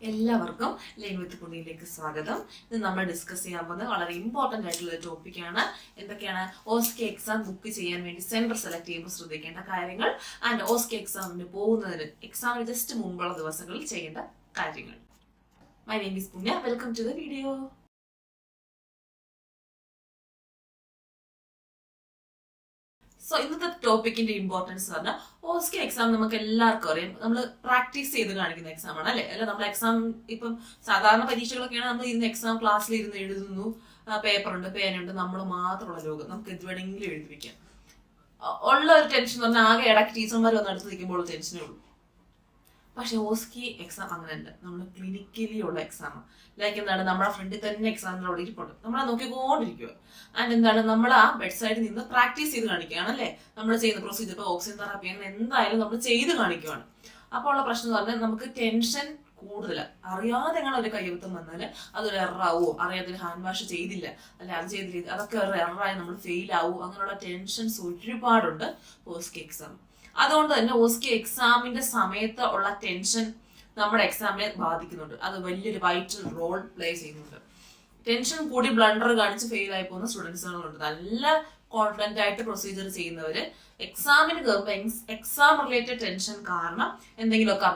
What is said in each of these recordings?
എല്ലാവർക്കും learn with പുണ്യയിലേക്ക് സ്വാഗതം. ഇന്ന് നമ്മൾ ഡിസ്കസ് ചെയ്യാൻ പോകുന്നത് വളരെ ഇമ്പോർട്ടൻ്റ് ആയിട്ടുള്ള ഒരു ടോപ്പിക്കാണ്. എന്തൊക്കെയാണ് OSCE എക്സാം ബുക്ക് ചെയ്യാൻ വേണ്ടി സെൻറ്റർ സെലക്ട് ചെയ്യുമ്പോൾ ശ്രദ്ധിക്കേണ്ട കാര്യങ്ങൾ ആൻഡ് OSCE എക്സാമിന് പോകുന്നതിന് എക്സാമിന് ജസ്റ്റ് മുമ്പുള്ള ദിവസങ്ങളിൽ ചെയ്യേണ്ട കാര്യങ്ങൾ. My name is Punya. Welcome to the video. So ഇന്നത്തെ ടോപ്പിക്കിന്റെ ഇമ്പോർട്ടൻസ് പറഞ്ഞാൽ OSCE എക്സാം നമുക്ക് എല്ലാവർക്കും അറിയാം. നമ്മൾ പ്രാക്ടീസ് ചെയ്ത് കാണിക്കുന്ന എക്സാം ആണ് അല്ലെ. അല്ല നമ്മൾ എക്സാം ഇപ്പം സാധാരണ പരീക്ഷകളൊക്കെയാണ് നമ്മൾ ഇരുന്ന് എക്സാം ക്ലാസ്സിൽ ഇരുന്ന് എഴുതുന്നു, പേപ്പറുണ്ട്, പേനുണ്ട്, നമ്മൾ മാത്രമുള്ള ലോകം, നമുക്ക് എന്ത് വേണമെങ്കിലും എഴുതി വെക്കാം. ഉള്ള ഒരു ടെൻഷൻ പറഞ്ഞാൽ ആകെ ഇടയ്ക്ക് ടീച്ചർമാർ വന്ന് അടുത്ത് നിൽക്കുമ്പോൾ ടെൻഷനേ ഉള്ളൂ. പക്ഷെ OSCE എക്സാം അങ്ങനെയല്ല. നമ്മൾ ക്ലിനിക്കലി ഉള്ള എക്സാം ലൈക്ക് എന്താണ്, നമ്മുടെ ഫ്രണ്ടിൽ തന്നെ എക്സാമിന് അവിടെ ഇരിപ്പുണ്ട്, നമ്മളെ നോക്കിക്കൊണ്ടിരിക്കുക. ആൻഡ് എന്താണ്, നമ്മൾ ആ ബെഡ് സൈഡിൽ നിന്ന് പ്രാക്ടീസ് ചെയ്ത് കാണിക്കുകയാണ് അല്ലേ. നമ്മൾ ചെയ്യുന്ന പ്രൊസീജിയർ ഇപ്പോൾ ഓക്സിജൻ തെറാപ്പി അങ്ങനെ എന്തായാലും നമ്മൾ ചെയ്ത് കാണിക്കുകയാണ്. അപ്പോൾ ഉള്ള പ്രശ്നം എന്ന് പറഞ്ഞാൽ നമുക്ക് ടെൻഷൻ കൂടുതലാണ്. അറിയാതെ എങ്ങനെ ഒരു കയ്യബദ്ധം വന്നാൽ അതൊരു എററാവോ, അറിയാതെ ഹാൻഡ് വാഷ് ചെയ്തില്ല അല്ലെ, അത് ചെയ്തില്ല, അതൊക്കെ ഒരു എററായി നമ്മൾ ഫെയിൽ ആവും. അങ്ങനെയുള്ള ടെൻഷൻസ് ഒരുപാടുണ്ട് OSCE എക്സാം. അതുകൊണ്ട് തന്നെ OSCE എക്സാമിന്റെ സമയത്ത് ഉള്ള ടെൻഷൻ നമ്മുടെ എക്സാമിനെ ബാധിക്കുന്നുണ്ട്. അത് വലിയൊരു വൈറ്റൽ റോൾ പ്ലേ ചെയ്യുന്നുണ്ട്. ടെൻഷൻ കൂടി ബ്ലണ്ടർ കാണിച്ച് ഫെയിൽ ആയി പോകുന്ന സ്റ്റുഡൻസുകളുണ്ട്. നല്ല കോൺഫിഡന്റ് ആയിട്ട് പ്രൊസീജിയർ ചെയ്യുന്നവര് എക്സാമിന് കയറുമ്പോൾ എക്സാം റിലേറ്റഡ് ടെൻഷൻ കാരണം എന്തെങ്കിലുമൊക്കെ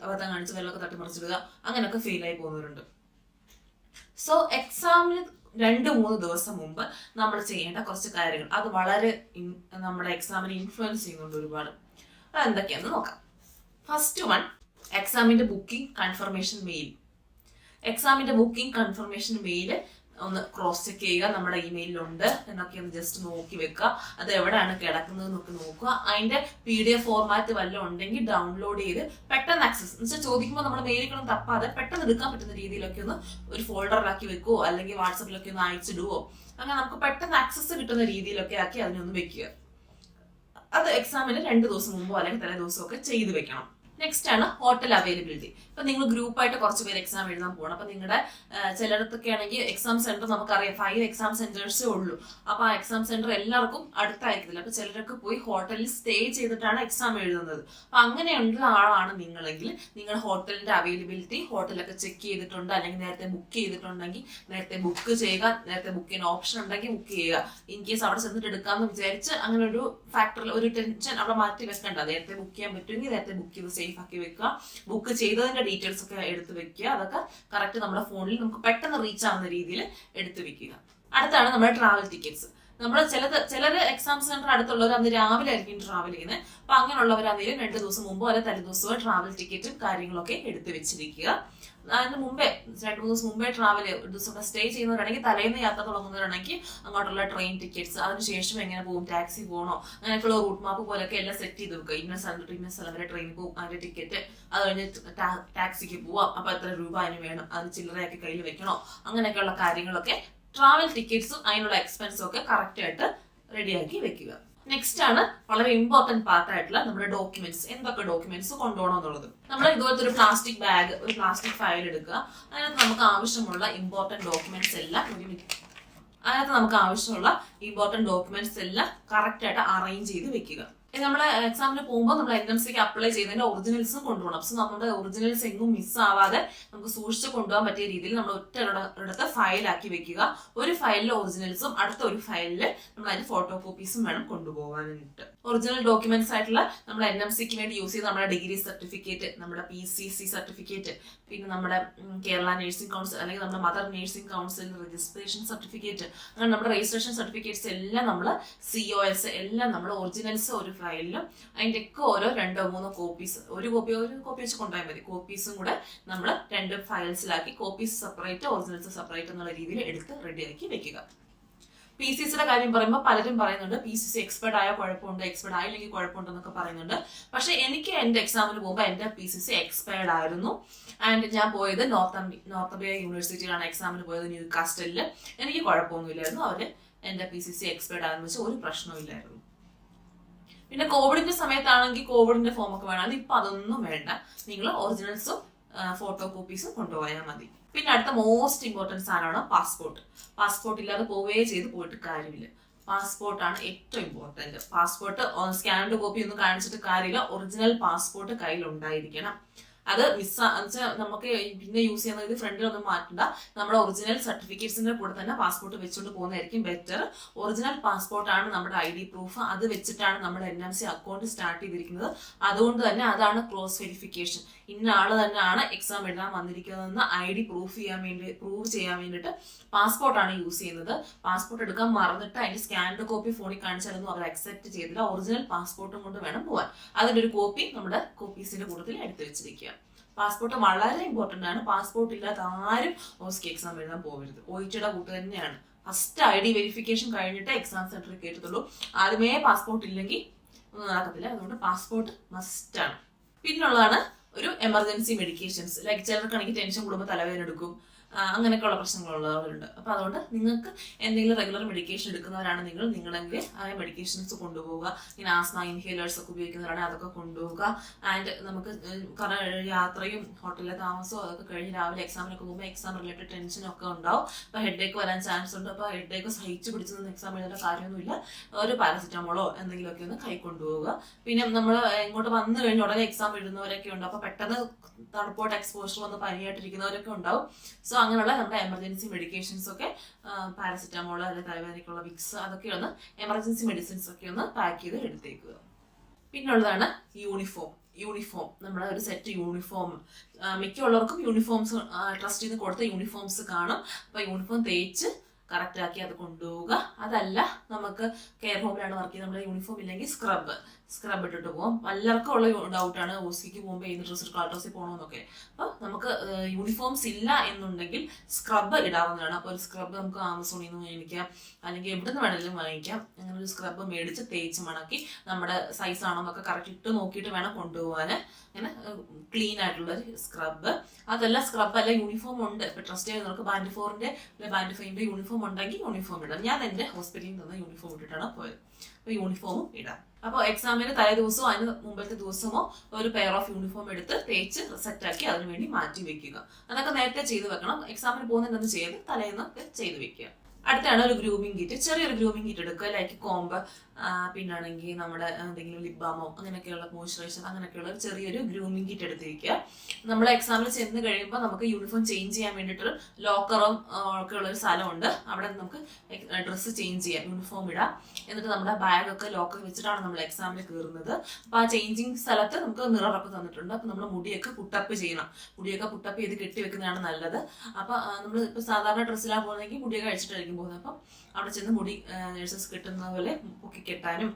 അബദ്ധം കാണിച്ച് വെള്ളമൊക്കെ തട്ടിമറിച്ചിടുക, അങ്ങനെയൊക്കെ ഫെയിൽ ആയി പോകുന്നവരുണ്ട്. സോ എക്സാമിന് 2-3 ദിവസം മുമ്പ് നമ്മൾ ചെയ്യേണ്ട കുറച്ച് കാര്യങ്ങൾ, അത് വളരെ നമ്മുടെ എക്സാമിനെ ഇൻഫ്ലുവൻസ് ചെയ്യുന്നുണ്ട് ഒരുപാട്. അതെന്തൊക്കെയാണെന്ന് നോക്കാം. ഫസ്റ്റ് വൺ, എക്സാമിന്റെ ബുക്കിംഗ് കൺഫർമേഷൻ മെയിൽ. എക്സാമിന്റെ ബുക്കിംഗ് കൺഫർമേഷൻ മെയിൽ ഒന്ന് ക്രോസ് ചെക്ക് ചെയ്യുക. നമ്മുടെ ഇമെയിലുണ്ട് എന്നൊക്കെ ഒന്ന് ജസ്റ്റ് നോക്കി വെക്കുക. അത് എവിടെയാണ് കിടക്കുന്നത് എന്നൊക്കെ നോക്കുക. അതിന്റെ PDF ഫോർമാറ്റ് വല്ലതും ഉണ്ടെങ്കിൽ ഡൗൺലോഡ് ചെയ്ത് പെട്ടെന്ന് ആക്സസ് എന്ന് വെച്ചാൽ ചോദിക്കുമ്പോൾ നമ്മൾ മെയിലുകളും തപ്പാതെ പെട്ടെന്ന് എടുക്കാൻ പറ്റുന്ന രീതിയിലൊക്കെ ഒന്ന് ഒരു ഫോൾഡറിലാക്കി വെക്കുവോ അല്ലെങ്കിൽ വാട്സപ്പിലൊക്കെ ഒന്ന് അയച്ചിടുവോ, അങ്ങനെ നമുക്ക് പെട്ടെന്ന് ആക്സസ് കിട്ടുന്ന രീതിയിലൊക്കെ ആക്കി അതിനൊന്ന് വെക്കുക. അത് എക്സാമിന് 2 ദിവസം മുമ്പോ അല്ലെങ്കിൽ തലേ ദിവസമോ ഒക്കെ ചെയ്ത് വെക്കണം. നെക്സ്റ്റ് ആണ് ഹോട്ടൽ അവൈലബിലിറ്റി. ഇപ്പൊ നിങ്ങൾ ഗ്രൂപ്പായിട്ട് കുറച്ച് പേര് എക്സാം എഴുതാൻ പോകണം. അപ്പൊ നിങ്ങളുടെ ചിലയിടത്തൊക്കെ ആണെങ്കിൽ എക്സാം സെന്റർ നമുക്കറിയാം 5 എക്സാം സെന്റേഴ്സേ ഉള്ളൂ. അപ്പൊ ആ എക്സാം സെന്റർ എല്ലാവർക്കും അടുത്തായിരിക്കില്ല. അപ്പൊ ചിലരൊക്കെ പോയി ഹോട്ടലിൽ സ്റ്റേ ചെയ്തിട്ടാണ് എക്സാം എഴുതുന്നത്. അപ്പൊ അങ്ങനെയുള്ള ആളാണ് നിങ്ങളെങ്കിൽ നിങ്ങളുടെ ഹോട്ടലിന്റെ അവൈലബിലിറ്റി ഹോട്ടലൊക്കെ ചെക്ക് ചെയ്തിട്ടുണ്ട് അല്ലെങ്കിൽ നേരത്തെ ബുക്ക് ചെയ്തിട്ടുണ്ടെങ്കിൽ നേരത്തെ ബുക്ക് ചെയ്യുക. നേരത്തെ ബുക്ക് ചെയ്യാൻ ഓപ്ഷൻ ഉണ്ടെങ്കിൽ ബുക്ക് ചെയ്യുക. ഇൻ കേസ് അവിടെ ചെന്നിട്ട് എടുക്കാമെന്ന് വിചാരിച്ച് അങ്ങനെ ഒരു ഫാക്ടറിൽ ഒരു ടെൻഷൻ അവിടെ മാറ്റി വെക്കണ്ട. നേരത്തെ ബുക്ക് ചെയ്യാൻ പറ്റുമെങ്കിൽ നേരത്തെ ബുക്ക് ചെയ്ത് സേഫ് ആക്കി വെക്കുക. ബുക്ക് ചെയ്തതിന്റെ ഡീറ്റെയിൽസ് ഒക്കെ എടുത്ത് വെക്കുക. അതൊക്കെ കറക്റ്റ് നമ്മുടെ ഫോണിൽ നമുക്ക് പെട്ടെന്ന് റീച്ച് ആവുന്ന രീതിയിൽ എടുത്ത് വെക്കുക. അടുത്താണ് നമ്മുടെ ട്രാവൽ ടിക്കറ്റ്സ്. നമ്മൾ ചിലര് എക്സാം സെന്റർ അടുത്തുള്ളവർ അന്ന് രാവിലെ ആയിരിക്കും ട്രാവൽ ചെയ്യുന്നത്. അപ്പൊ അങ്ങനെയുള്ളവരാണെങ്കിലും 2 ദിവസം മുമ്പോ അല്ലെ തലേ ദിവസമോ ട്രാവൽ ടിക്കറ്റും കാര്യങ്ങളൊക്കെ എടുത്ത് വെച്ചിരിക്കുക. അതിന് മുമ്പേ 2-3 ദിവസം മുമ്പേ ട്രാവൽ ഒരു ദിവസം സ്റ്റേ ചെയ്യുന്നവരാണെങ്കിൽ തലേന്ന് യാത്ര തുടങ്ങുന്നവരാണെങ്കിൽ അങ്ങോട്ടുള്ള ട്രെയിൻ ടിക്കറ്റ്സ്, അതിനുശേഷം എങ്ങനെ പോകും, ടാക്സി പോകണോ, അങ്ങനെയൊക്കെയുള്ള റൂട്ട് മാപ്പ് പോലൊക്കെ എല്ലാം സെറ്റ് ചെയ്ത് വെക്കുക. ഇന്ന സ്ഥലം തൊട്ട് ഇന്ന സ്ഥലം വരെ ട്രെയിൻ പോകും, അതിന്റെ ടിക്കറ്റ്, അത് കഴിഞ്ഞ് ടാക്സിക്ക് പോവാം, അപ്പൊ എത്ര രൂപ അതിന് വേണം, അത് ചില്ലറയാക്കി കയ്യിൽ വെക്കണോ, അങ്ങനെയൊക്കെയുള്ള കാര്യങ്ങളൊക്കെ ട്രാവൽ ടിക്കറ്റ്സും അതിനുള്ള എക്സ്പെൻസും ഒക്കെ കറക്റ്റ് ആയിട്ട് റെഡിയാക്കി വെക്കുക. നെക്സ്റ്റ് ആണ് വളരെ ഇമ്പോർട്ടന്റ് പാർട്ട് ആയിട്ടുള്ള നമ്മുടെ ഡോക്യുമെന്റ്സ്. എന്തൊക്കെ ഡോക്യുമെന്റ്സ് കൊണ്ടുപോകണം എന്നുള്ളത്. നമ്മൾ ഇതുപോലത്തെ ഒരു പ്ലാസ്റ്റിക് ബാഗ്, ഒരു പ്ലാസ്റ്റിക് ഫയൽ എടുക്കുക. അതിനകത്ത് നമുക്ക് ആവശ്യമുള്ള ഇമ്പോർട്ടന്റ് ഡോക്യുമെന്റ്സ് എല്ലാം കറക്റ്റ് ആയിട്ട് അറേഞ്ച് ചെയ്ത് വെക്കുക. നമ്മൾ എക്സാമിന് പോകുമ്പോൾ നമ്മൾ NMCക്ക് അപ്ലൈ ചെയ്തതിന്റെ ഒറിജിനൽസും കൊണ്ടുപോകണം. സോ നമ്മുടെ ഒറിജിനൽസ് എങ്ങും മിസ്സാവാതെ നമുക്ക് സൂക്ഷിച്ച് കൊണ്ടുപോകാൻ പറ്റിയ രീതിയിൽ നമ്മൾ ഒറ്റ ഫയലാക്കി വെക്കുക. ഒരു ഫയലിലെ ഒറിജിനൽസും അടുത്ത ഒരു ഫയലില് നമ്മൾ അതിന്റെ ഫോട്ടോ കോപ്പീസും വേണം കൊണ്ടുപോകാനായിട്ട്. ഒറിജിനൽ ഡോക്യുമെന്റ്സ് ആയിട്ടുള്ള നമ്മുടെ NMCക്ക് വേണ്ടി യൂസ് ചെയ്ത നമ്മുടെ ഡിഗ്രി സർട്ടിഫിക്കറ്റ്, നമ്മുടെ PCC സർട്ടിഫിക്കറ്റ്, പിന്നെ നമ്മുടെ കേരള നഴ്സിംഗ് കൗൺസിൽ അല്ലെങ്കിൽ നമ്മുടെ mother nursing council registration certificate, അങ്ങനെ നമ്മുടെ രജിസ്ട്രേഷൻ സർട്ടിഫിക്കറ്റ്സ് എല്ലാം നമ്മൾ COS എല്ലാം നമ്മൾ ഒറിജിനൽസ് ഒരു ഫയലിലും അതിന്റെ ഒക്കെ ഓരോ 2-3 കോപ്പീസ്, ഒരു കോപ്പി വെച്ച് കൊണ്ടുപോയാൽ മതി. കോപ്പീസും കൂടെ നമ്മൾ 2 ഫയൽസിലാക്കി കോപ്പീസ് സെപ്പറേറ്റ് ഒറിജിനൽസ് സെപ്പറേറ്റ് എന്നുള്ള രീതിയിൽ എടുത്ത് റെഡിയാക്കി വെക്കുക. PCCയുടെ കാര്യം പറയുമ്പോൾ പലരും പറയുന്നുണ്ട് PCC എക്സ്പെർട്ട് ആയ കുഴപ്പമുണ്ട്, എക്സ്പെർട്ട് ആയില്ലെങ്കിൽ കുഴപ്പമുണ്ടെന്നൊക്കെ പറയുന്നുണ്ട്. പക്ഷെ എനിക്ക് എന്റെ എക്സാമിന് പോകുമ്പോൾ എന്റെ PCC എക്സ്പയർഡ് ആയിരുന്നു. ആൻഡ് ഞാൻ പോയത് നോർത്ത് യൂണിവേഴ്സിറ്റിയിലാണ് എക്സാമിന് പോയത്, ന്യൂകാസ്റ്റലില്. എനിക്ക് കുഴപ്പമൊന്നുമില്ലായിരുന്നു. അവര് എന്റെ PCC എക്സ്പയർഡ് ആയെന്ന് വെച്ചാൽ ഒരു പ്രശ്നമില്ലായിരുന്നു. പിന്നെ കോവിഡിന്റെ സമയത്താണെങ്കിൽ കോവിഡിന്റെ ഫോം ഒക്കെ വേണം. ഇപ്പൊ അതൊന്നും വേണ്ട. നിങ്ങൾ ഒറിജിനൽസും ഫോട്ടോ കോപ്പീസും കൊണ്ടുപോയാൽ മതി. പിന്നെ അടുത്ത മോസ്റ്റ് ഇമ്പോർട്ടൻറ്റ് സാധനമാണ് പാസ്പോർട്ട്. പാസ്പോർട്ട് ഇല്ലാതെ പോയിട്ട് കാര്യമില്ല. പാസ്പോർട്ടാണ് ഏറ്റവും ഇമ്പോർട്ടൻറ്റ്. പാസ്പോർട്ട് സ്കാൻഡ് കോപ്പി ഒന്നും കാണിച്ചിട്ട് കാര്യമില്ല. ഒറിജിനൽ പാസ്പോർട്ട് കയ്യിൽ ഉണ്ടായിരിക്കണം. അത് വെച്ചാൽ നമുക്ക് പിന്നെ യൂസ് ചെയ്യുന്നത് ഫ്രണ്ടിലൊന്നും മാറ്റണ്ട. നമ്മുടെ ഒറിജിനൽ സർട്ടിഫിക്കറ്റ്സിന്റെ കൂടെ തന്നെ പാസ്പോർട്ട് വെച്ചുകൊണ്ട് പോകുന്നതായിരിക്കും ബെറ്റർ. ഒറിജിനൽ പാസ്പോർട്ടാണ് നമ്മുടെ ID പ്രൂഫ്. അത് വെച്ചിട്ടാണ് നമ്മുടെ NMC അക്കൗണ്ട് സ്റ്റാർട്ട് ചെയ്തിരിക്കുന്നത്. അതുകൊണ്ട് തന്നെ അതാണ് ക്രോസ് വെരിഫിക്കേഷൻ. ഇന്ന ആള് തന്നെയാണ് എക്സാം എഴുതാൻ വന്നിരിക്കുന്നതെന്ന് ID പ്രൂവ് ചെയ്യാൻ വേണ്ടിയിട്ട് പാസ്പോർട്ടാണ് യൂസ് ചെയ്യുന്നത്. പാസ്പോർട്ട് എടുക്കാൻ മറന്നിട്ട് അതിന്റെ സ്കാൻഡ് കോപ്പി ഫോണിൽ കാണിച്ചാലൊന്നും അവർ അക്സെപ്റ്റ് ചെയ്തില്ല. ഒറിജിനൽ പാസ്പോർട്ടും കൊണ്ട് വേണം പോവാൻ. അതിന്റെ ഒരു കോപ്പി നമ്മുടെ കോപ്പീസിന്റെ കൂട്ടത്തിൽ എടുത്തു വെച്ചിരിക്കുക. പാസ്പോർട്ട് വളരെ ഇമ്പോർട്ടന്റ് ആണ്. പാസ്പോർട്ട് ഇല്ലാത്ത ആരും OSCE എക്സാം എഴുതാൻ പോകരുത്. OITയുടെ കൂട്ട് തന്നെയാണ്. ഫസ്റ്റ് ID വെരിഫിക്കേഷൻ കഴിഞ്ഞിട്ട് എക്സാം സെന്ററിൽ കയറ്റത്തുള്ളൂ. ആദ്യമേ പാസ്പോർട്ട് ഇല്ലെങ്കിൽ ഒന്നും നടക്കത്തില്ല. അതുകൊണ്ട് പാസ്പോർട്ട് മസ്റ്റ് ആണ്. പിന്നുള്ളതാണ് ഒരു എമർജൻസി മെഡിക്കേഷൻസ്. ലൈക്ക് ചിലർക്കാണെങ്കിൽ ടെൻഷൻ കൂടുമ്പോൾ തലവേദന എടുക്കും, അങ്ങനെയൊക്കെയുള്ള പ്രശ്നങ്ങളുള്ളവരുണ്ട്. അപ്പോൾ അതുകൊണ്ട് നിങ്ങൾക്ക് എന്തെങ്കിലും റെഗുലർ മെഡിക്കേഷൻ എടുക്കുന്നവരാണ് നിങ്ങളെങ്കിൽ ആ മെഡിക്കേഷൻസ് കൊണ്ടുപോവുക. ഇങ്ങനെ ആസ്മ ഇൻഹേലേഴ്സ് ഒക്കെ ഉപയോഗിക്കുന്നവരാണെങ്കിൽ അതൊക്കെ കൊണ്ടുപോവുക. ആൻഡ് നമുക്ക് യാത്രയും ഹോട്ടലിലെ താമസവും അതൊക്കെ കഴിഞ്ഞ് രാവിലെ എക്സാമിനൊക്കെ പോകുമ്പോൾ എക്സാം റിലേറ്റഡ് ടെൻഷനൊക്കെ ഉണ്ടാവും. അപ്പോൾ ഹെഡേക്ക് വരാൻ ചാൻസ് ഉണ്ട്. അപ്പോൾ ഹെഡേക്ക് സഹിച്ച് പിടിച്ച് നിന്ന് എക്സാം എഴുതേണ്ട കാര്യമൊന്നുമില്ല. ഒരു പാരസിറ്റമോളോ എന്തെങ്കിലുമൊക്കെ ഒന്ന് കൈ കൊണ്ടുപോവുക. പിന്നെ നമ്മൾ ഇങ്ങോട്ട് വന്നു കഴിഞ്ഞ് ഉടനെ എക്സാം എഴുതുന്നവരൊക്കെ ഉണ്ട്. അപ്പോൾ പെട്ടെന്ന് തണുപ്പോട്ട് എക്സ്പോഷർ വന്ന് പനിയായിട്ടിരിക്കുന്നവരൊക്കെ ഉണ്ടാവും. സോ അങ്ങനെയുള്ള നമ്മുടെ എമർജൻസി മെഡിക്കേഷൻസ് ഒക്കെ പാരസിറ്റമോൾ അല്ലെങ്കിൽ തലവേദനയ്ക്കുള്ള വിക്സ് അതൊക്കെ ഒന്ന് എമർജൻസി മെഡിസിൻസ് ഒക്കെ ഒന്ന് പാക്ക് ചെയ്ത് എടുത്തേക്കുക. പിന്നുള്ളതാണ് യൂണിഫോം നമ്മുടെ ഒരു സെറ്റ് യൂണിഫോം. മിക്കുള്ളവർക്കും യൂണിഫോംസ് ട്രസ്റ്റ് ചെയ്ത് കൊടുത്ത യൂണിഫോംസ് കാണും. അപ്പൊ യൂണിഫോം തേച്ച് കറക്റ്റ് ആക്കി അത് കൊണ്ടുപോവുക. അതല്ല നമുക്ക് കെയർ ഹോമിലാണ് വർക്ക് ചെയ്യുന്നത്, നമ്മുടെ യൂണിഫോം ഇല്ലെങ്കിൽ സ്ക്രബ് ഇട്ടിട്ട് പോകും. എല്ലാവർക്കും ഉള്ള ഡൗട്ടാണ് OSCEക്ക് പോകുമ്പോൾ ഏത് ഡ്രസ്സ് കളർ ഡ്രസ്സിൽ പോകണമെന്നൊക്കെ. അപ്പോൾ നമുക്ക് യൂണിഫോംസ് ഇല്ല എന്നുണ്ടെങ്കിൽ സ്ക്രബ് ഇടാവുന്നതാണ്. അപ്പോൾ ഒരു സ്ക്രബ് നമുക്ക് ആമസോണിൽ നിന്ന് മേടിക്കാം, അല്ലെങ്കിൽ എവിടെ നിന്ന് വേണമെങ്കിലും വാങ്ങിക്കാം. അങ്ങനെ ഒരു സ്ക്രബ് മേടിച്ച് തേച്ച് മണക്കി നമ്മുടെ സൈസ് ആണോ എന്നൊക്കെ കറക്റ്റ് ഇട്ട് നോക്കിയിട്ട് വേണം കൊണ്ടുപോകാൻ. അങ്ങനെ ക്ലീൻ ആയിട്ടുള്ള ഒരു സ്ക്രബ്. അതല്ല സ്ക്രബ് അല്ല യൂണിഫോം ഉണ്ട്, ഇപ്പൊ ട്രസ്റ്റ് ചെയ്യുന്നവർക്ക് ബാൻഡ് 4ന്റെ ബാൻഡ് 5ന്റെ യൂണിഫോം ഉണ്ടെങ്കിൽ യൂണിഫോം ഇടാം. ഞാൻ എന്റെ ഹോസ്പിറ്റലിൽ നിന്ന് യൂണിഫോം ഇട്ടിട്ടാണ് പോയത്. അപ്പൊ യൂണിഫോമും ഇടാം. അപ്പോൾ എക്സാമിന് തലേ ദിവസമോ അതിന് മുമ്പത്തെ ദിവസമോ ഒരു പെയർ ഓഫ് യൂണിഫോം എടുത്ത് തേച്ച് സെറ്റാക്കി അതിനുവേണ്ടി മാറ്റി വെക്കുക. അതൊക്കെ നേരത്തെ ചെയ്ത് വെക്കണം. എക്സാമിന് പോകുന്നതെന്ന് ചെയ്ത് തലേന്നൊക്കെ ചെയ്ത് വെക്കുക. അടുത്താണ് ഒരു ഗ്രൂമിംഗ് കിറ്റ്. ചെറിയൊരു ഗ്രൂമിംഗ് കിറ്റ് എടുക്കുക. ലൈക്ക് കോമ്പ്, പിന്നാണെങ്കിൽ നമ്മുടെ എന്തെങ്കിലും ലിപ് ബാമോ അങ്ങനെയൊക്കെയുള്ള മോയ്സ്ചറൈസർ അങ്ങനെയൊക്കെയുള്ള ചെറിയൊരു ഗ്രൂമിംഗ് കിറ്റ് എടുത്തിരിക്കുക. നമ്മൾ എക്സാമിൽ ചെന്ന് കഴിയുമ്പോൾ നമുക്ക് യൂണിഫോം ചേഞ്ച് ചെയ്യാൻ വേണ്ടിയിട്ട് ലോക്കറും ഒക്കെ ഉള്ളൊരു സ്ഥലമുണ്ട്. അവിടെ നമുക്ക് ഡ്രസ്സ് ചേഞ്ച് ചെയ്യാം, യൂണിഫോം ഇടാം. എന്നിട്ട് നമ്മുടെ ബാഗൊക്കെ ലോക്കർ വെച്ചിട്ടാണ് നമ്മൾ എക്സാമിൽ കയറുന്നത്. അപ്പോൾ ആ ചേഞ്ചിങ് സ്ഥലത്ത് നമുക്ക് മിററൊക്കെ തന്നിട്ടുണ്ട്. അപ്പോൾ നമ്മൾ മുടിയൊക്കെ പുട്ടപ്പ് ചെയ്യണം. മുടിയൊക്കെ പുട്ടപ്പ് ചെയ്ത് കെട്ടി വെക്കുന്നതാണ് നല്ലത്. അപ്പോൾ നമ്മൾ ഇപ്പോൾ സാധാരണ ഡ്രസ്സിലാണ് പോകുന്നതെങ്കിൽ മുടിയൊക്കെ അഴിച്ചിട്ടായിരിക്കും പോകുന്നത്. അപ്പം അവിടെ ചെന്ന് മുടി നേഴ്സസ് കിട്ടുന്ന പോലെ പൊക്കി കെട്ടാനും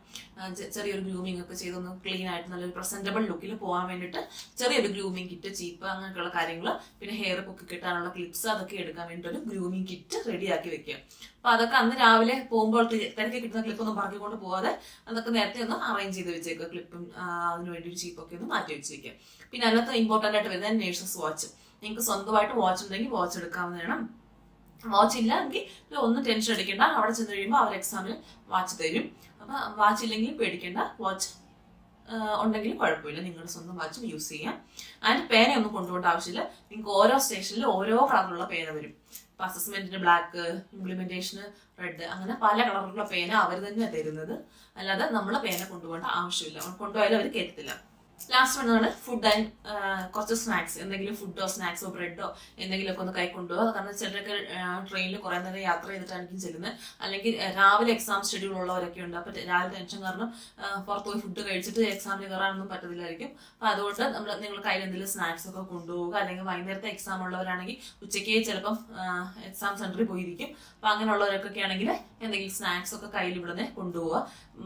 ചെറിയൊരു ഗ്രൂമിംഗ് ഒക്കെ ചെയ്തൊന്ന് ക്ലീൻ ആയിട്ട് നല്ലൊരു പ്രസന്റബിൾ ലുക്കിൽ പോകാൻ വേണ്ടിയിട്ട് ചെറിയൊരു ഗ്രൂമിംഗ് കിറ്റ്, ചീപ്പ് അങ്ങനെയൊക്കെയുള്ള കാര്യങ്ങൾ, പിന്നെ ഹെയർ പൊക്കി കെട്ടാനുള്ള ക്ലിപ്സ് അതൊക്കെ എടുക്കാൻ വേണ്ടിയിട്ട് ഒരു ഗ്രൂമിംഗ് കിറ്റ് റെഡിയാക്കി വെക്കുക. അപ്പൊ അതൊക്കെ അന്ന് രാവിലെ പോകുമ്പോൾ തിരക്കി കിട്ടുന്ന ക്ലിപ്പൊന്നും പറക്കിക്കൊണ്ട് പോകാതെ അതൊക്കെ നേരത്തെ ഒന്ന് അറേഞ്ച് ചെയ്ത് വെച്ചേക്കുക. ക്ലിപ്പും അതിന് വേണ്ടി ഒരു ചീപ്പൊക്കെ ഒന്ന് മാറ്റി വെച്ചേക്കുക. പിന്നെ അതിനകത്ത് ഇമ്പോർട്ടൻ്റ് ആയിട്ട് വരുന്നത് നേഴ്സസ് വാച്ച്. നിങ്ങൾക്ക് സ്വന്തമായിട്ട് വാച്ച് ഉണ്ടെങ്കിൽ വാച്ച് എടുക്കാവുന്നതാണ്. വാച്ച് ഇല്ല എങ്കിൽ ഒന്നും ടെൻഷൻ അടിക്കേണ്ട. അവിടെ ചെന്ന് കഴിയുമ്പോൾ അവർ എക്സാമിന് വാച്ച് തരും. അപ്പം വാച്ച് ഇല്ലെങ്കിൽ പേടിക്കേണ്ട. വാച്ച് ഉണ്ടെങ്കിൽ കുഴപ്പമില്ല, നിങ്ങളുടെ സ്വന്തം വാച്ചും യൂസ് ചെയ്യാം. ആൻഡ് പേനയൊന്നും കൊണ്ടുപോകേണ്ട ആവശ്യമില്ല. നിങ്ങൾക്ക് ഓരോ സ്റ്റേഷനിലും ഓരോ കളറിലുള്ള പേന വരും. ഇപ്പം അസസ്മെന്റിന് ബ്ലാക്ക്, ഇംപ്ലിമെന്റേഷന് റെഡ്, അങ്ങനെ പല കളറിലുള്ള പേന അവർ തന്നെയാണ് തരുന്നത്. അല്ലാതെ നമ്മൾ പേന കൊണ്ടുപോകേണ്ട ആവശ്യമില്ല. കൊണ്ടുപോയാലും അവർ കയറ്റത്തില്ല. ലാസ്റ്റ് വന്നതാണ് ഫുഡ് ആൻഡ് കുറച്ച് സ്നാക്സ്. എന്തെങ്കിലും ഫുഡോ സ്നാക്സോ ബ്രെഡോ എന്തെങ്കിലുമൊക്കെ ഒന്ന് കൈ കൊണ്ടുപോകുക. കാരണം ചിലരൊക്കെ ട്രെയിനിൽ കുറേ നേരം യാത്ര ചെയ്തിട്ടായിരിക്കും ചെല്ലുന്നത്. അല്ലെങ്കിൽ രാവിലെ എക്സാം ഷെഡ്യൂൾ ഉള്ളവരൊക്കെ ഉണ്ട്. അപ്പം രാവിലെ ടെൻഷൻ കാരണം പുറത്ത് പോയി ഫുഡ് കഴിച്ചിട്ട് എക്സാമിന് കയറാനൊന്നും പറ്റത്തില്ലായിരിക്കും. അപ്പം അതുകൊണ്ട് നിങ്ങൾ കയ്യിൽ എന്തെങ്കിലും സ്നാക്സ് ഒക്കെ കൊണ്ടുപോകുക. അല്ലെങ്കിൽ വൈകുന്നേരത്തെ എക്സാം ഉള്ളവരാണെങ്കിൽ ഉച്ചയ്ക്ക് ചിലപ്പം എക്സാം സെന്ററിൽ പോയിരിക്കും. അപ്പം അങ്ങനെയുള്ളവരൊക്കെ ആണെങ്കിൽ എന്തെങ്കിലും സ്നാക്സ് ഒക്കെ കയ്യിൽ ഇവിടുന്ന് കൊണ്ടുപോവുക.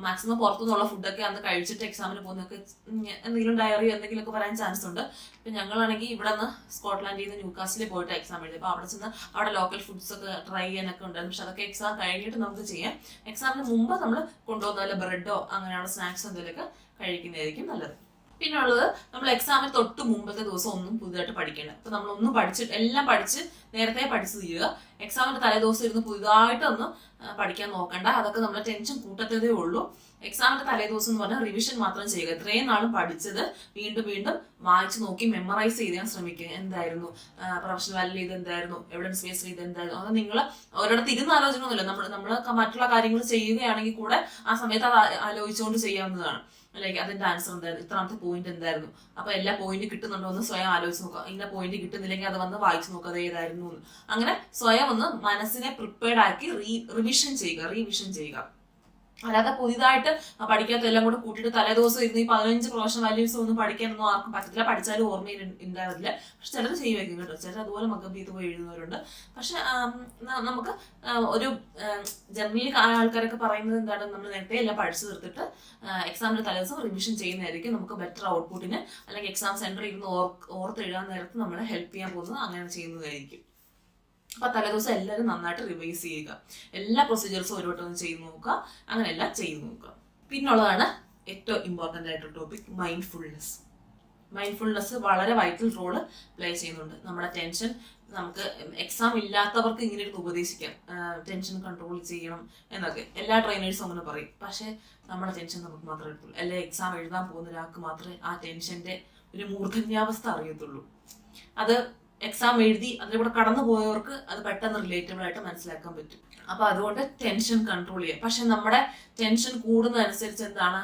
മാക്സിമം പുറത്തുനിന്നുള്ള ഫുഡൊക്കെ അന്ന് കഴിച്ചിട്ട് എക്സാമിന് പോകുന്നതൊക്കെ എന്തെങ്കിലും ഡയറി എന്തെങ്കിലുമൊക്കെ വരാൻ ചാൻസ് ഉണ്ട്. ഇപ്പം ഞങ്ങളാണെങ്കിൽ ഇവിടെ നിന്ന് സ്കോട്ട്ലാൻഡിൽ നിന്ന് ന്യൂകാസിലിൽ പോയിട്ട് എക്സാം എഴുതി. അപ്പോൾ അവിടെ ചെന്ന് അവിടെ ലോക്കൽ ഫുഡ്സ് ഒക്കെ ട്രൈ ചെയ്യാനൊക്കെ ഉണ്ടായിരുന്നു. പക്ഷെ അതൊക്കെ എക്സാം കഴിഞ്ഞിട്ട് നമുക്ക് ചെയ്യാം. എക്സാമിന് മുമ്പ് നമ്മൾ കൊണ്ടുപോകുന്ന വല്ല ബ്രെഡോ അങ്ങനെയുള്ള സ്നാക്സ് എന്തെങ്കിലുമൊക്കെ കഴിക്കുന്നതായിരിക്കും നല്ലത്. പിന്നെ ഉള്ളത് നമ്മൾ എക്സാമിന് തൊട്ട് മുമ്പത്തെ ദിവസം ഒന്നും പുതുതായിട്ട് പഠിക്കേണ്ട. അപ്പൊ നമ്മളൊന്നും എല്ലാം പഠിച്ച് നേരത്തെ പഠിച്ചു തീരുക. എക്സാമിന്റെ തലേ ദിവസം ഇരുന്ന് പുതുതായിട്ടൊന്നും പഠിക്കാൻ നോക്കണ്ട. അതൊക്കെ നമ്മുടെ ടെൻഷൻ കൂട്ടത്തതേ ഉള്ളൂ. എക്സാമിന്റെ തലേ ദിവസം എന്ന് പറഞ്ഞാൽ റിവിഷൻ മാത്രം ചെയ്യുക. ഇത്രയും നാളും പഠിച്ചത് വീണ്ടും വീണ്ടും വായിച്ചു നോക്കി മെമ്മറൈസ് ചെയ്യാൻ ശ്രമിക്കുക. എന്തായിരുന്നു പ്രൊഫഷണൽ വാല്യൂ, ഇത് എന്തായിരുന്നു, എവിഡൻസ് ബേസ്ഡ് ഇത് എന്തായിരുന്നു. അത് നിങ്ങൾ ഒരിടത്ത് ഇരുന്ന് ആലോചിക്കണമെന്നില്ല. നമ്മൾ മറ്റുള്ള കാര്യങ്ങൾ ചെയ്യുകയാണെങ്കിൽ കൂടെ ആ സമയത്ത് അത് ആലോചിച്ചുകൊണ്ട് ചെയ്യാവുന്നതാണ്. ലൈക്ക് അതിന്റെ ആൻസർ എന്തായിരുന്നു, ഇത്രാമത്തെ പോയിന്റ് എന്തായിരുന്നു, അപ്പൊ എല്ലാ പോയിന്റ് കിട്ടുന്നുണ്ടോ എന്ന് സ്വയം ആലോചിച്ച് നോക്കുക. ഇന്ന പോയിന്റ് കിട്ടുന്നില്ലെങ്കിൽ അത് വന്ന് വായിച്ചു നോക്കുക അത് ഏതായിരുന്നു എന്ന്. അങ്ങനെ സ്വയം ഒന്ന് മനസ്സിനെ പ്രിപ്പയർഡ് ആക്കി റിവിഷൻ ചെയ്യുക. അല്ലാതെ പുതിയതായിട്ട് പഠിക്കാത്ത എല്ലാം കൂടെ കൂട്ടിയിട്ട് തലേദിവസം ഇരുന്ന് ഈ 15 പ്രൊഫഷണൽ വാല്യൂസ് ഒന്നും പഠിക്കാനൊന്നും ആർക്കും പറ്റത്തില്ല. പഠിച്ചാലും ഓർമ്മയിൽ ഉണ്ടാവില്ല. പക്ഷെ ചിലർ ചെയ്യുമായിരിക്കും കേട്ടോ, ചിലർ അതുപോലെ മകബ് ചെയ്ത് പോയി എഴുതുന്നവരുണ്ട്. പക്ഷെ നമുക്ക് ഒരു ജനറലി ആൾക്കാരൊക്കെ പറയുന്നത് എന്താണ്, നമ്മൾ നേരത്തെ എല്ലാം പഠിച്ചു തീർത്തിട്ട് എക്സാമിന്റെ തലേദിവസം റിവിഷൻ ചെയ്യുന്നതായിരിക്കും നമുക്ക് ബെറ്റർ ഔട്ട്പുട്ടിന്, അല്ലെങ്കിൽ എക്സാം സെന്ററിൽ ഇരുന്ന് ഓർത്ത് എഴുതാൻ നേരത്ത് നമ്മളെ ഹെൽപ്പ് ചെയ്യാൻ പോകുന്നത് അങ്ങനെ ചെയ്യുന്നതായിരിക്കും. അപ്പൊ തലേദിവസം എല്ലാവരും നന്നായിട്ട് റിവൈസ് ചെയ്യുക. എല്ലാ പ്രൊസീജിയേഴ്സും ഒരു വട്ടം ഒന്ന് ചെയ്ത് നോക്കുക. അങ്ങനെ എല്ലാം ചെയ്ത് നോക്കുക. പിന്നുള്ളതാണ് ഏറ്റവും ഇമ്പോർട്ടൻ്റ് ആയിട്ടുള്ള ടോപ്പിക്, മൈൻഡ്ഫുൾനെസ് വളരെ വൈറ്റൽ റോള് പ്ലേ ചെയ്യുന്നുണ്ട്. നമ്മുടെ ടെൻഷൻ, നമുക്ക് എക്സാം ഇല്ലാത്തവർക്ക് ഇങ്ങനെ ഒരു ഉപദേശിക്കാം, ടെൻഷൻ കൺട്രോൾ ചെയ്യണം എന്നൊക്കെ എല്ലാ ട്രെയിനേഴ്സും അങ്ങനെ പറയും. പക്ഷെ നമ്മുടെ ടെൻഷൻ നമുക്ക് മാത്രമേ എടുത്തുള്ളൂ. അല്ലെങ്കിൽ എക്സാം എഴുതാൻ പോകുന്ന ഒരാൾക്ക് മാത്രമേ ആ ടെൻഷന്റെ ഒരു മൂർധന്യാവസ്ഥ അറിയത്തുള്ളൂ. അത് എക്സാം എഴുതി അതിലൂടെ കടന്നു പോയവർക്ക് അത് പെട്ടെന്ന് റിലേറ്റബിൾ ആയിട്ട് മനസ്സിലാക്കാൻ പറ്റും. അപ്പൊ അതുകൊണ്ട് ടെൻഷൻ കൺട്രോൾ ചെയ്യുക. പക്ഷെ നമ്മുടെ ടെൻഷൻ കൂടുന്നതനുസരിച്ച് എന്താണ്,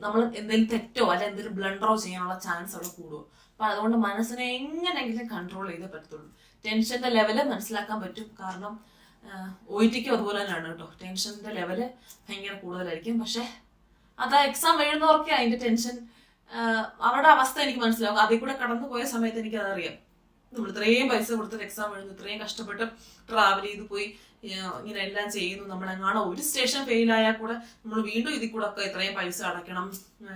നമ്മൾ എന്തെങ്കിലും തെറ്റോ അല്ലെ എന്തെങ്കിലും ബ്ലണ്ടറോ ചെയ്യാനുള്ള ചാൻസ് അവിടെ കൂടുമോ. അപ്പൊ അതുകൊണ്ട് മനസ്സിനെ എങ്ങനെയെങ്കിലും കൺട്രോൾ ചെയ്തേ പറ്റത്തുള്ളൂ. ടെൻഷന്റെ ലെവല് മനസ്സിലാക്കാൻ പറ്റും. കാരണം OETക്കും അതുപോലെ തന്നെയാണ് കേട്ടോ, ടെൻഷന്റെ ലെവല് ഭയങ്കര കൂടുതലായിരിക്കും. പക്ഷെ അത് എക്സാം എഴുതുന്നവർക്ക് അതിന്റെ ടെൻഷൻ അവരുടെ അവസ്ഥ എനിക്ക് മനസ്സിലാവും. അതിൽ കൂടെ കടന്നു പോയ സമയത്ത് എനിക്ക് അതറിയാം. നമ്മൾ ഇത്രയും പൈസ കൊടുത്തിട്ട് എക്സാം എഴുതുന്നു, ഇത്രയും കഷ്ടപ്പെട്ട് ട്രാവൽ ചെയ്ത് പോയി ഇങ്ങനെ എല്ലാം ചെയ്യുന്നു, നമ്മളെങ്ങാണോ ഒരു സ്റ്റേഷൻ ഫെയിൽ ആയാൽ കൂടെ നമ്മൾ വീണ്ടും ഇതിൽ കൂടെ ഒക്കെ ഇത്രയും പൈസ അടയ്ക്കണം,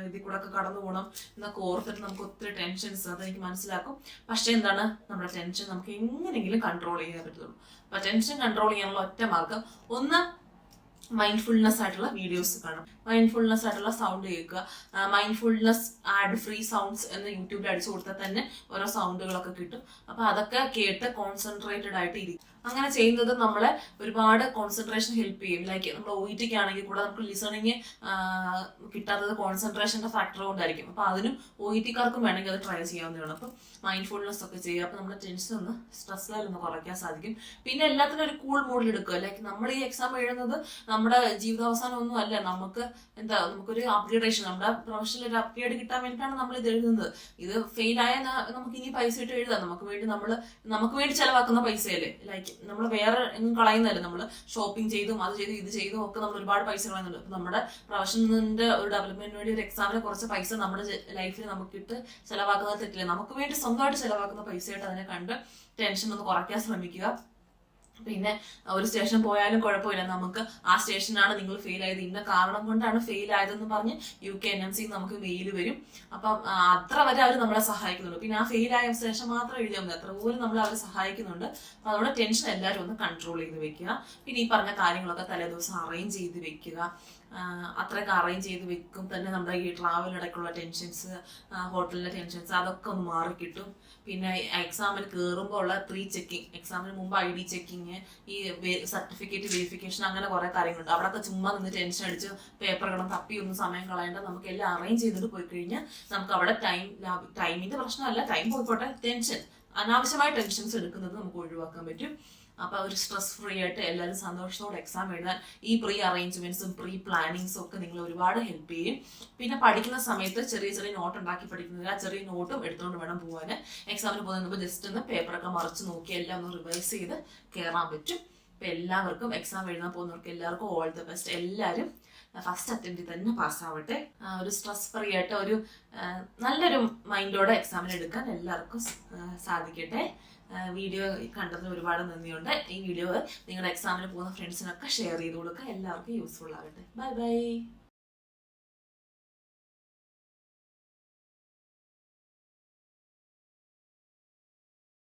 ഇതിൽ കൂടെ ഒക്കെ കടന്നു പോകണം എന്നൊക്കെ ഓർത്തിട്ട് നമുക്ക് ഒത്തിരി ടെൻഷൻസ് അതെനിക്ക് മനസ്സിലാക്കും. പക്ഷെ എന്താണ്, നമ്മുടെ ടെൻഷൻ നമുക്ക് എങ്ങനെയെങ്കിലും കൺട്രോൾ ചെയ്യാൻ പറ്റുള്ളൂ. അപ്പൊ ടെൻഷൻ കൺട്രോൾ ചെയ്യാനുള്ള ഒറ്റ മാർഗം, ഒന്ന് മൈൻഡ്ഫുൾനെസ് ആയിട്ടുള്ള വീഡിയോസ് കാണും, മൈൻഡ്ഫുൾനെസ് ആയിട്ടുള്ള സൗണ്ട് കേൾക്കുക. മൈൻഡ്ഫുൾനെസ് ആഡ് ഫ്രീ സൗണ്ട്സ് എന്ന് യൂട്യൂബിൽ അടിച്ചു കൊടുത്താൽ തന്നെ ഓരോ സൗണ്ടുകളൊക്കെ കിട്ടും. അപ്പൊ അതൊക്കെ കേട്ട് കോൺസെൻട്രേറ്റഡ് ആയിട്ട് ഇരിക്കും. അങ്ങനെ ചെയ്യുന്നത് നമ്മളെ ഒരുപാട് കോൺസെൻട്രേഷൻ ഹെൽപ്പ് ചെയ്യും. ലൈക്ക് നമ്മൾ OETക്ക് ആണെങ്കിൽ കൂടെ നമുക്ക് ലിസണിങ് കിട്ടാത്തത് കോൺസെൻട്രേഷന്റെ ഫാക്ടർ കൊണ്ടായിരിക്കും. അപ്പൊ അതിനും OETക്കാർക്കും വേണമെങ്കിൽ അത് ട്രൈ ചെയ്യാവുന്നതാണ്. അപ്പൊ മൈൻഡ്ഫുൾനെസ് ഒക്കെ ചെയ്യുക. അപ്പൊ നമ്മുടെ ടെൻഷൻ ഒന്ന്, സ്ട്രെസ് ലെവൽ ഒന്ന് കുറയ്ക്കാൻ സാധിക്കും. പിന്നെ എല്ലാത്തിനും ഒരു കൂൾ മോഡിൽ എടുക്കുക. ലൈക്ക് നമ്മൾ ഈ എക്സാം എഴുതുന്നത് നമ്മുടെ ജീവിതാവസാനം ഒന്നും അല്ല, നമുക്കൊരു അപ്ഗ്രേഡേഷൻ, നമ്മുടെ പ്രൊഫഷനിൽ ഒരു അപ്ഗ്രേഡ് കിട്ടാൻ വേണ്ടിയിട്ടാണ് നമ്മൾ ഇത് എഴുതുന്നത്. ഇത് ഫെയിൽ ആയാൽ നമുക്ക് ഇനി പൈസ ഇട്ട് എഴുതാം. നമുക്ക് വേണ്ടി ചെലവാക്കുന്ന പൈസയല്ലേ. ലൈക്ക് നമ്മൾ വേറെ എങ്ങും കളയുന്നതല്ലേ. നമ്മൾ ഷോപ്പിംഗ് ചെയ്തും അത് ചെയ്തും ഇത് ചെയ്തും ഒക്കെ നമ്മൾ ഒരുപാട് പൈസ കളയുന്നുണ്ട്. അപ്പൊ നമ്മുടെ പ്രൊഫഷനിന്റെ ഒരു ഡെവലപ്മെന്റിന് വേണ്ടി ഒരു എക്സാമിന് കുറച്ച് പൈസ നമ്മുടെ ലൈഫിൽ നമുക്കിട്ട് ചെലവാക്കുന്നത് തെറ്റില്ല. നമുക്ക് വേണ്ടി സ്വന്തമായിട്ട് ചെലവാക്കുന്ന പൈസയായിട്ട് അതിനെ കണ്ട് ടെൻഷൻ ഒന്ന് കുറയ്ക്കാൻ ശ്രമിക്കുക. പിന്നെ ഒരു സ്റ്റേഷൻ പോയാലും കുഴപ്പമില്ല, നമുക്ക് ആ സ്റ്റേഷനാണ് നിങ്ങൾ ഫെയിൽ ആയത്, ഇന്ന കാരണം കൊണ്ടാണ് ഫെയിൽ ആയതെന്ന് പറഞ്ഞ് UK NMC നമുക്ക് മെയിൽ വരും. അപ്പം അത്ര വരെ അവർ നമ്മളെ സഹായിക്കുന്നുണ്ട്. പിന്നെ ആ ഫെയിൽ ആയ സ്റ്റേഷൻ മാത്രം എഴുതിയാൽ മതി, അത്ര പോലും നമ്മൾ അവർ സഹായിക്കുന്നുണ്ട്. അപ്പൊ അതുകൊണ്ട് ടെൻഷൻ എല്ലാവരും ഒന്ന് കൺട്രോൾ ചെയ്ത് വെക്കുക. പിന്നെ ഈ പറഞ്ഞ കാര്യങ്ങളൊക്കെ തലേദിവസം അറേഞ്ച് ചെയ്ത് വെക്കുക. അത്രയൊക്കെ അറേഞ്ച് ചെയ്ത് വെക്കും തന്നെ നമ്മുടെ ഈ ട്രാവലിടയ്ക്കുള്ള ടെൻഷൻസ്, ഹോട്ടലിലെ ടെൻഷൻസ് അതൊക്കെ ഒന്ന് മാറിക്കിട്ടും. പിന്നെ എക്സാമിന് കയറുമ്പോൾ ഉള്ള പ്രീ ചെക്കിങ്, എക്സാമിന് മുമ്പ് ID ചെക്കിങ്, ഈ സർട്ടിഫിക്കറ്റ് വെരിഫിക്കേഷൻ, അങ്ങനെ കുറെ കാര്യങ്ങളുണ്ട്. അവിടെയൊക്കെ ചുമ്മാ നിന്ന് ടെൻഷൻ അടിച്ച് പേപ്പറുകളും തപ്പി ഒന്നും സമയം കളയേണ്ട, നമുക്ക് എല്ലാം അറേഞ്ച് ചെയ്തിട്ട് പോയി കഴിഞ്ഞാൽ നമുക്ക് അവിടെ ടൈമിന്റെ പ്രശ്നമല്ല, ടൈം പോയിക്കോട്ടെ, ടെൻഷൻ, അനാവശ്യമായ ടെൻഷൻസ് എടുക്കുന്നത് നമുക്ക് ഒഴിവാക്കാൻ പറ്റും. അപ്പൊ ഒരു സ്ട്രെസ് ഫ്രീ ആയിട്ട് എല്ലാവരും സന്തോഷത്തോടെ എക്സാം എഴുതാൻ ഈ പ്രീ അറേഞ്ച്മെന്റ്സും പ്രീ പ്ലാനിങ്സും ഒക്കെ നിങ്ങൾ ഒരുപാട് ഹെൽപ്പ് ചെയ്യും. പിന്നെ പഠിക്കുന്ന സമയത്ത് ചെറിയ ചെറിയ നോട്ട് ഉണ്ടാക്കി പഠിക്കുന്നത്, ആ ചെറിയ നോട്ടും എടുത്തുകൊണ്ട് വേണം പോകാൻ. എക്സാമിന് പോകുന്നതിന് ജസ്റ്റ് ഒന്ന് പേപ്പറൊക്കെ മറിച്ച് നോക്കി എല്ലാം ഒന്ന് റിവൈസ് ചെയ്ത് കയറാൻ പറ്റും. അപ്പൊ എല്ലാവർക്കും എക്സാം എഴുതാൻ പോകുന്നവർക്ക് എല്ലാവർക്കും ഓൾ ദ ബെസ്റ്റ്. എല്ലാവരും ഫസ്റ്റ് അറ്റംപ്റ്റിൽ തന്നെ പാസ്സാവട്ടെ. ഒരു സ്ട്രെസ് ഫ്രീ ആയിട്ട് ഒരു നല്ലൊരു മൈൻഡോടെ എക്സാമിന് എടുക്കാൻ എല്ലാവർക്കും സാധിക്കട്ടെ. വീഡിയോ കണ്ടതിന് ഒരുപാട് നന്ദിയുണ്ട്. ഈ വീഡിയോ നിങ്ങളുടെ എക്സാമിന് പോകുന്ന ഫ്രണ്ട്സിനൊക്കെ ഷെയർ ചെയ്ത് കൊടുക്കുക. എല്ലാവർക്കും യൂസ്ഫുൾ ആകട്ടെ. Bye bye.